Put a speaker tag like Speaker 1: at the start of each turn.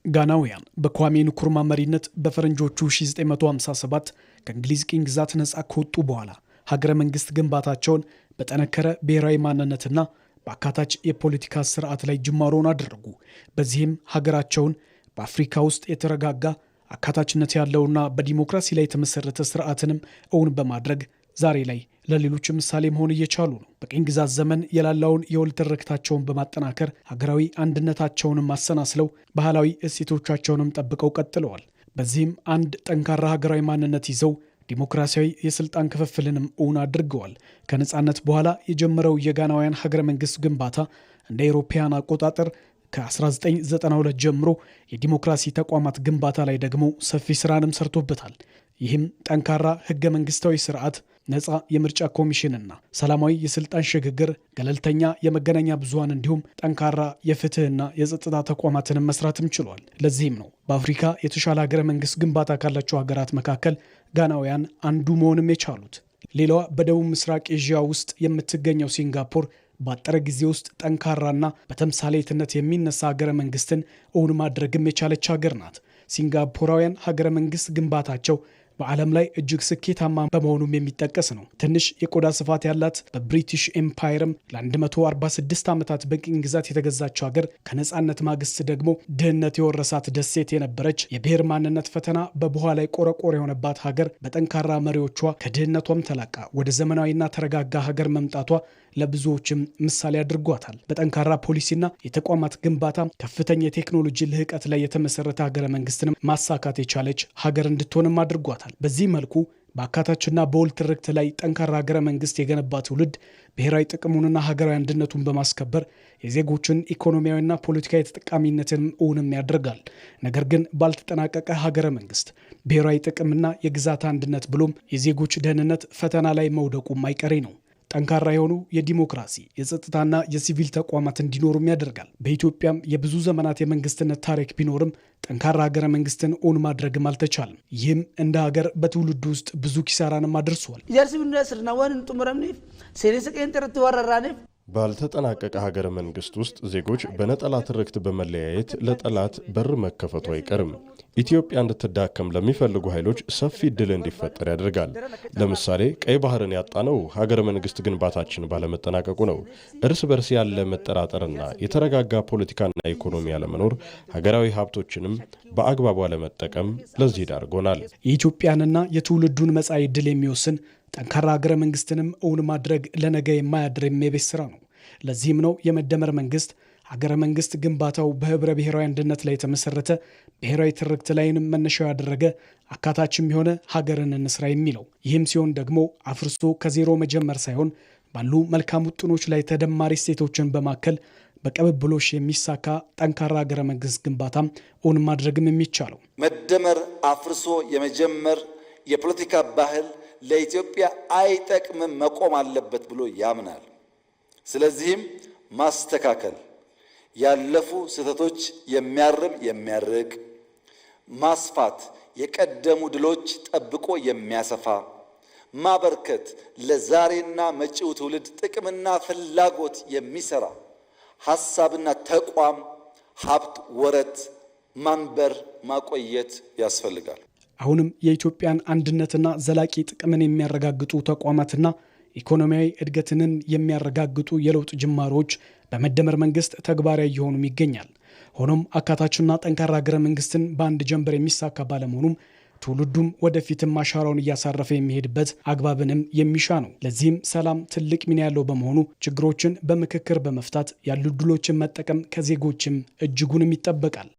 Speaker 1: ጋናውያን በኳሜ ንኩርማ መሪነት በፈረንጆቹ 1957 ከእንግሊዝ ቅኝ ግዛት ነጻ ከወጡ በኋላ ሀገረ መንግስት ግንባታቸውን በጠነከረ ብሔራዊ ማንነትና በአካታች የፖለቲካ ስርዓት ላይ ጅማሮን አደረጉ። በዚህም ሀገራቸውን በአፍሪካ ውስጥ የተረጋጋ አካታችነት ያለውና በዲሞክራሲ ላይ የተመሰረተ ስርዓትንም እውን በማድረግ ዛሬ ላይ ለሌሎች ምሳሌ መሆን እየቻሉ ነው። በቅኝ ግዛት ዘመን የላላውን የወል ትርክታቸውን በማጠናከር ሀገራዊ አንድነታቸውንም አሰናስለው ባህላዊ እሴቶቻቸውንም ጠብቀው ቀጥለዋል። በዚህም አንድ ጠንካራ ሀገራዊ ማንነት ይዘው ዲሞክራሲያዊ የስልጣን ክፍፍልንም እውን አድርገዋል። ከነጻነት በኋላ የጀመረው የጋናውያን ሀገረ መንግስት ግንባታ እንደ አውሮፓውያን አቆጣጠር ከ1992 ጀምሮ የዲሞክራሲ ተቋማት ግንባታ ላይ ደግሞ ሰፊ ስራንም ሰርቶበታል። ይህም ጠንካራ ህገ መንግስታዊ ስርዓት፣ ነጻ የምርጫ ኮሚሽንና ሰላማዊ የስልጣን ሽግግር፣ ገለልተኛ የመገናኛ ብዙሃን እንዲሁም ጠንካራ የፍትህና የጸጥታ ተቋማትን መስራትም ችሏል። ለዚህም ነው በአፍሪካ የተሻለ ሀገረ መንግስት ግንባታ ካላቸው ሀገራት መካከል ጋናውያን አንዱ መሆንም የቻሉት። ሌላዋ በደቡብ ምስራቅ ኤዥያ ውስጥ የምትገኘው ሲንጋፖር ባጠረ ጊዜ ውስጥ ጠንካራና በተምሳሌትነት የሚነሳ ሀገረ መንግስትን እውን ማድረግም የቻለች ሀገር ናት። ሲንጋፖራውያን ሀገረ መንግስት ግንባታቸው በዓለም ላይ እጅግ ስኬታማ በመሆኑም የሚጠቀስ ነው። ትንሽ የቆዳ ስፋት ያላት በብሪቲሽ ኤምፓየርም ለ146 ዓመታት በቅኝ ግዛት የተገዛችው ሀገር ከነጻነት ማግስት ደግሞ ድህነት የወረሳት ደሴት የነበረች የብሔር ማንነት ፈተና በቡሃ ላይ ቆረቆር የሆነባት ሀገር በጠንካራ መሪዎቿ ከድህነቷም ተላቃ ወደ ዘመናዊና ተረጋጋ ሀገር መምጣቷ ለብዙዎችም ምሳሌ አድርጓታል። በጠንካራ ፖሊሲና የተቋማት ግንባታ ከፍተኛ የቴክኖሎጂ ልህቀት ላይ የተመሰረተ ሀገረ መንግስትን ማሳካት የቻለች ሀገር እንድትሆንም አድርጓታል። በዚህ መልኩ በአካታችና በወል ትርክት ላይ ጠንካራ ሀገረ መንግስት የገነባ ትውልድ ብሔራዊ ጥቅሙንና ሀገራዊ አንድነቱን በማስከበር የዜጎችን ኢኮኖሚያዊና ፖለቲካዊ ተጠቃሚነትን እውንም ያደርጋል። ነገር ግን ባልተጠናቀቀ ሀገረ መንግስት ብሔራዊ ጥቅምና የግዛት አንድነት ብሎም የዜጎች ደህንነት ፈተና ላይ መውደቁም አይቀሬ ነው። ጠንካራ የሆኑ የዲሞክራሲ የጸጥታና የሲቪል ተቋማት እንዲኖሩም ያደርጋል። በኢትዮጵያም የብዙ ዘመናት የመንግስትነት ታሪክ ቢኖርም ጠንካራ ሀገረ መንግስትን እውን ማድረግም አልተቻለም። ይህም እንደ ሀገር በትውልድ ውስጥ ብዙ ኪሳራንም አድርሷል።
Speaker 2: ባልተጠናቀቀ ሀገረ መንግስት ውስጥ ዜጎች በነጠላ ትርክት በመለያየት ለጠላት በር መከፈቱ አይቀርም። ኢትዮጵያ እንድትዳከም ለሚፈልጉ ኃይሎች ሰፊ እድል እንዲፈጠር ያደርጋል። ለምሳሌ ቀይ ባህርን ያጣነው ሀገረ መንግስት ግንባታችን ባለመጠናቀቁ ነው። እርስ በርስ ያለ መጠራጠርና የተረጋጋ ፖለቲካና ኢኮኖሚ ያለመኖር ሀገራዊ ሀብቶችንም በአግባቡ አለመጠቀም ለዚህ ዳርጎናል።
Speaker 1: የኢትዮጵያንና የትውልዱን መጻኢ ዕድል የሚወስን ጠንካራ ሀገረ መንግስትንም እውን ማድረግ ለነገ የማያድር የቤት ስራ ነው። ለዚህም ነው የመደመር መንግስት ሀገረ መንግስት ግንባታው በህብረ ብሔራዊ አንድነት ላይ የተመሰረተ ብሔራዊ ትርክት ላይንም መነሻው ያደረገ አካታችም የሆነ ሀገርን እንስራ የሚለው። ይህም ሲሆን ደግሞ አፍርሶ ከዜሮ መጀመር ሳይሆን ባሉ መልካም ውጥኖች ላይ ተደማሪ እሴቶችን በማከል በቀበብሎሽ የሚሳካ ጠንካራ ሀገረ መንግስት ግንባታም እውን ማድረግም የሚቻለው።
Speaker 3: መደመር አፍርሶ የመጀመር የፖለቲካ ባህል ለኢትዮጵያ አይጠቅምም፣ መቆም አለበት ብሎ ያምናል። ስለዚህም ማስተካከል፣ ያለፉ ስህተቶች የሚያርም የሚያርቅ፣ ማስፋት፣ የቀደሙ ድሎች ጠብቆ የሚያሰፋ፣ ማበርከት፣ ለዛሬና መጪው ትውልድ ጥቅምና ፍላጎት የሚሰራ ሐሳብና ተቋም፣ ሀብት፣ ወረት ማንበር ማቆየት ያስፈልጋል።
Speaker 1: አሁንም የኢትዮጵያን አንድነትና ዘላቂ ጥቅምን የሚያረጋግጡ ተቋማትና ኢኮኖሚያዊ እድገትንን የሚያረጋግጡ የለውጥ ጅማሮች በመደመር መንግስት ተግባራዊ እየሆኑም ይገኛል። ሆኖም አካታችና ጠንካራ ሀገረ መንግስትን በአንድ ጀንበር የሚሳካ ባለመሆኑም ትውልዱም ወደፊትም አሻራውን እያሳረፈ የሚሄድበት አግባብንም የሚሻ ነው። ለዚህም ሰላም ትልቅ ሚና ያለው በመሆኑ ችግሮችን በምክክር በመፍታት ያሉ ዕድሎችን መጠቀም ከዜጎችም እጅጉንም ይጠበቃል።